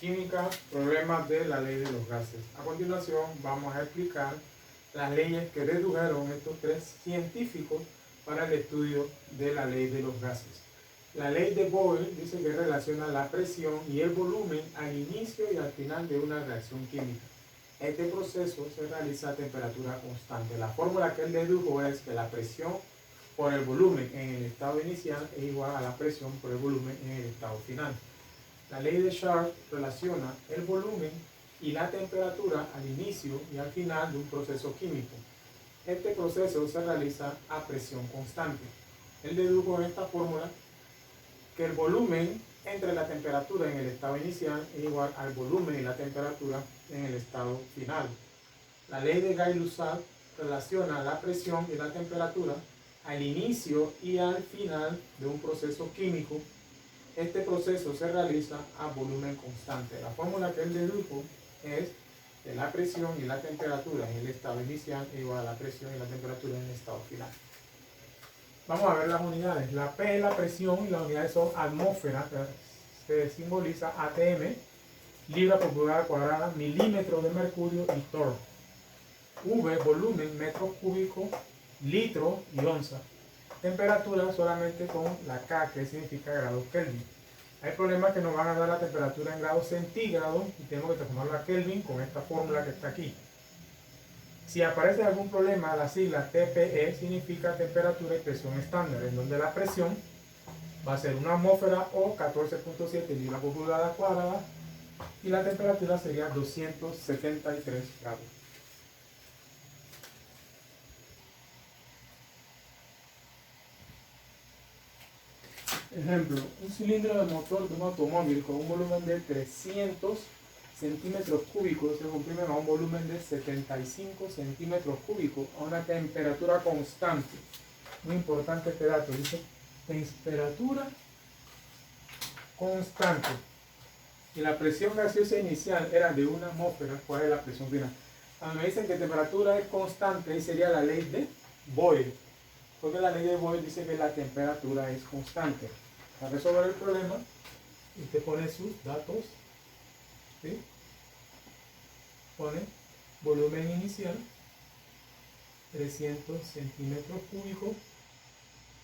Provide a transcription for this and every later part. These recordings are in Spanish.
Química, problemas de la ley de los gases. A continuación vamos a explicar las leyes que dedujeron estos tres científicos para el estudio de la ley de los gases. La ley de Boyle dice que relaciona la presión y el volumen al inicio y al final de una reacción química. Este proceso se realiza a temperatura constante. La fórmula que él dedujo es que la presión por el volumen en el estado inicial es igual a la presión por el volumen en el estado final. La ley de Sharp relaciona el volumen y la temperatura al inicio y al final de un proceso químico. Este proceso se realiza a presión constante. Él dedujo en esta fórmula que el volumen entre la temperatura en el estado inicial es igual al volumen y la temperatura en el estado final. La ley de Gay-Lussac relaciona la presión y la temperatura al inicio y al final de un proceso químico. Este proceso se realiza a volumen constante. La fórmula que él dedujo es que la presión y la temperatura en el estado inicial es igual a la presión y la temperatura en el estado final. Vamos a ver las unidades. La P es la presión y las unidades son atmósfera, que se simboliza ATM, libra por pulgada cuadrada, milímetros de mercurio y torr. V, volumen, metros cúbicos, litro y onza. Temperatura solamente con la K, que significa grados Kelvin. Hay problemas que nos van a dar la temperatura en grados centígrados y tenemos que transformarla a Kelvin con esta fórmula que está aquí. Si aparece algún problema, la sigla TPE significa temperatura y presión estándar, en donde la presión va a ser una atmósfera o 14.7 libras por pulgada cuadrada y la temperatura sería 273 grados. Ejemplo, un cilindro de motor de un automóvil con un volumen de 300 centímetros cúbicos se comprime a un volumen de 75 centímetros cúbicos a una temperatura constante. Muy importante este dato, dice temperatura constante. Y la presión gaseosa inicial era de una atmósfera. ¿Cuál es la presión final? Cuando me dicen que temperatura es constante, ahí sería la ley de Boyle. Porque la ley de Boyle dice que la temperatura es constante. Para resolver el problema, usted pone sus datos, ¿sí? Pone volumen inicial, 300 centímetros cúbicos,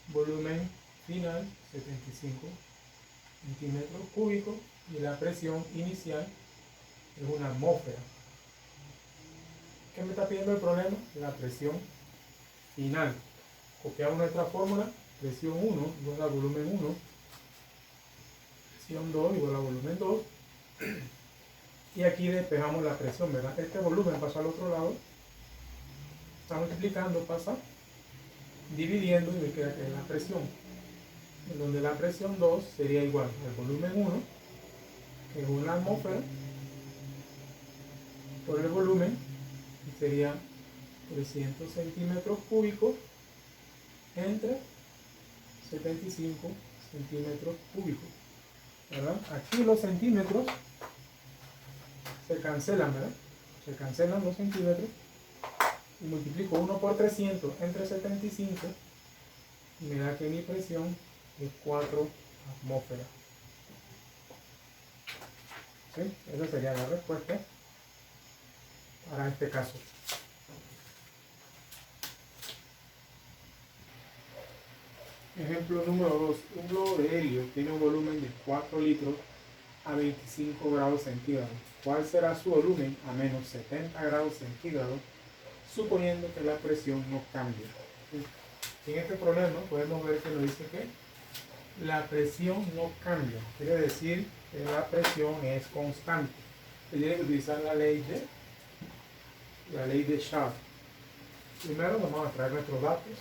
volumen final, 75 centímetros cúbicos, y la presión inicial es una atmósfera. ¿Qué me está pidiendo el problema? La presión final. Copiamos nuestra fórmula, presión 1 igual a volumen 1, presión 2 igual a volumen 2, y aquí despejamos la presión, ¿verdad? Este volumen pasa al otro lado, está multiplicando, pasa dividiendo y me queda que es la presión, en donde la presión 2 sería igual al volumen 1, que es una atmósfera, por el volumen, y sería 300 centímetros cúbicos entre 75 centímetros cúbicos, ¿verdad? Aquí los centímetros se cancelan, ¿verdad? Se cancelan los centímetros y multiplico 1 por 300 entre 75 y me da que mi presión es 4 atmósferas. ¿Sí? Esa sería la respuesta para este caso. Ejemplo número 2. Un globo de helio tiene un volumen de 4 litros a 25 grados centígrados. ¿Cuál será su volumen a menos 70 grados centígrados, suponiendo que la presión no cambie? En este problema podemos ver que nos dice que la presión no cambia. Quiere decir que la presión es constante. Se tiene que utilizar la ley de Sharp. Primero vamos a traer nuestros datos.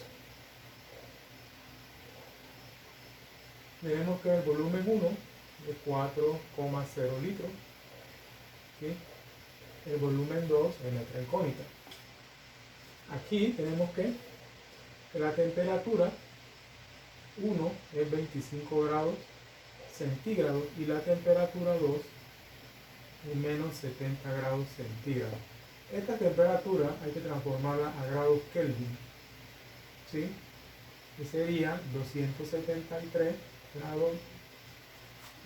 Tenemos que el volumen 1 de 4,0 litros. ¿Sí? El volumen 2 es nuestra incógnita. Aquí tenemos que la temperatura 1 es 25 grados centígrados y la temperatura 2 es menos 70 grados centígrados. Esta temperatura hay que transformarla a grados Kelvin, ¿sí? Que sería 273 grados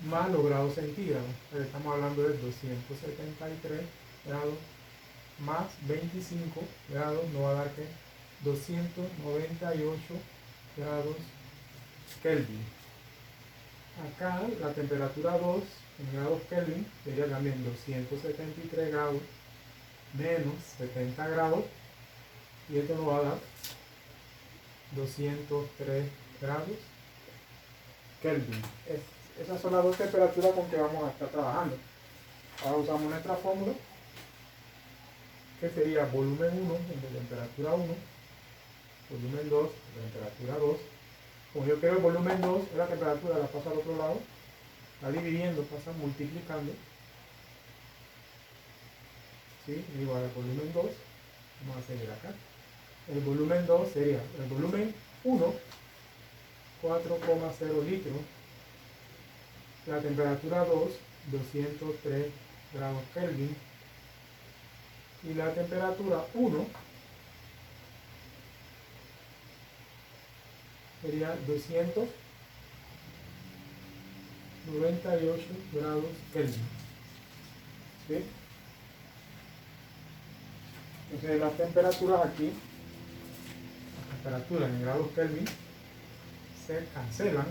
más los grados centígrados. Estamos hablando de 273 grados más 25 grados, nos va a dar que 298 grados Kelvin. Acá la temperatura 2 en grados Kelvin sería también 273 grados menos 70 grados, y esto nos va a dar 203 grados Kelvin. Esas son las dos temperaturas con que vamos a estar trabajando. Ahora usamos nuestra fórmula, que sería volumen 1 entre temperatura 1, volumen 2 entre temperatura 2. Como yo quiero el volumen 2, la temperatura la paso al otro lado, está dividiendo, pasa multiplicando, ¿sí? Igual al volumen 2, vamos a seguir acá. El volumen 2 sería el volumen 1, 4,0 litros, la temperatura 2, 203 grados Kelvin, y la temperatura 1 sería 298 grados Kelvin. ¿Sí? Entonces las temperaturas aquí, las temperaturas en grados Kelvin, se cancelan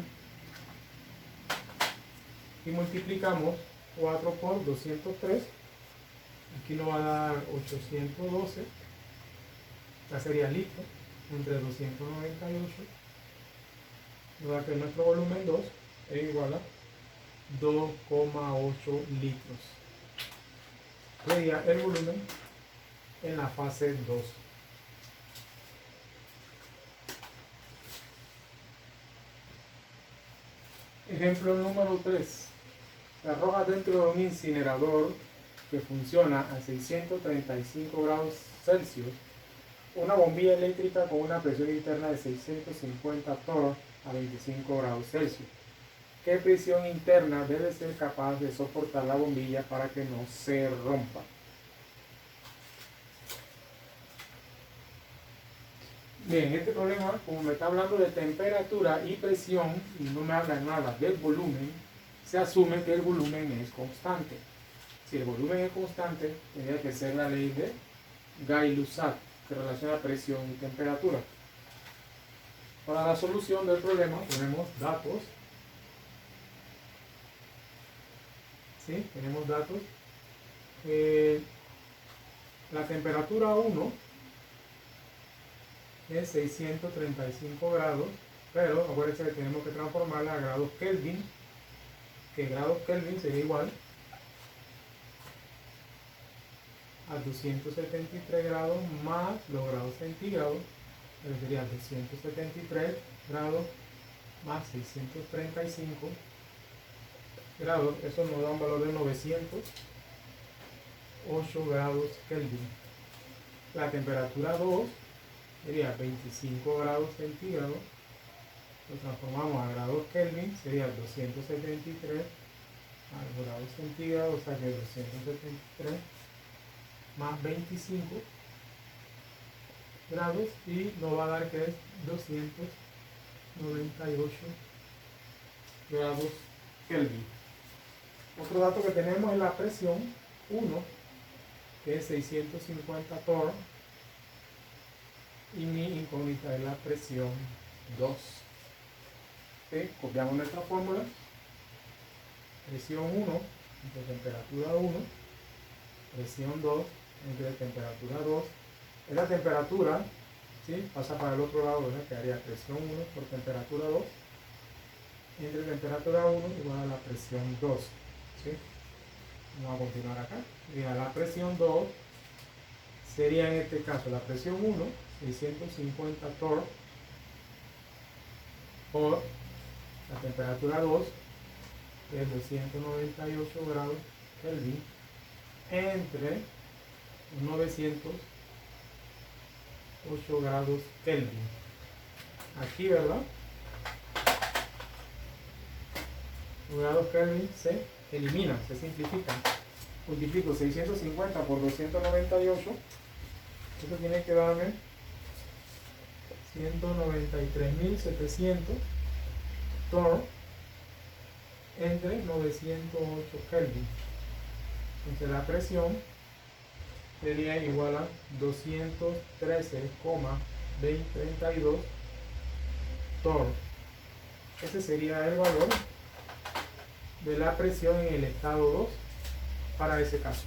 y multiplicamos 4 por 203. Aquí nos va a dar 812, ya sería litros, entre 298, nos da que nuestro volumen 2 es igual a 2,8 litros. Sería el volumen en la fase 2. Ejemplo número 3. Se arroja dentro de un incinerador que funciona a 635 grados Celsius una bombilla eléctrica con una presión interna de 650 torr a 25 grados Celsius. ¿Qué presión interna debe ser capaz de soportar la bombilla para que no se rompa? Bien, este problema, como me está hablando de temperatura y presión y no me habla nada del volumen, se asume que el volumen es constante. Si el volumen es constante, tendría que ser la ley de Gay-Lussac, que relaciona presión y temperatura. Para la solución del problema tenemos datos. ¿Sí? Tenemos datos. La temperatura 1 es 635 grados, pero acuérdense que tenemos que transformarla a grados Kelvin, que grados Kelvin sería igual a 273 grados más los grados centígrados, que sería 273 grados más 635 grados, eso nos da un valor de 908 grados Kelvin. La temperatura 2 sería 25 grados centígrados, lo transformamos a grados Kelvin, sería 273 a grados centígrados, o sea que 273 más 25 grados y nos va a dar que es 298 grados Kelvin. Otro dato que tenemos es la presión 1, que es 650 torr, y mi incógnita es la presión 2. ¿Sí? Copiamos nuestra fórmula. Presión 1 entre temperatura 1, presión 2 entre temperatura 2. Es la temperatura, ¿sí? Pasa para el otro lado, ¿verdad? Quedaría presión 1 por temperatura 2 entre temperatura 1 igual a la presión 2. ¿Sí? Vamos a continuar acá. Mira, la presión 2 sería en este caso la presión 1, 650 torr, por la temperatura 2, que es 298 grados Kelvin, entre 908 grados Kelvin. Aquí, ¿verdad? Los grados Kelvin se eliminan, se simplifican. Multiplico 650 por 298. Esto tiene que darme 193.700 torr entre 908 Kelvin. Entonces la presión sería igual a 213,232 torr. Ese sería el valor de la presión en el estado 2 para ese caso.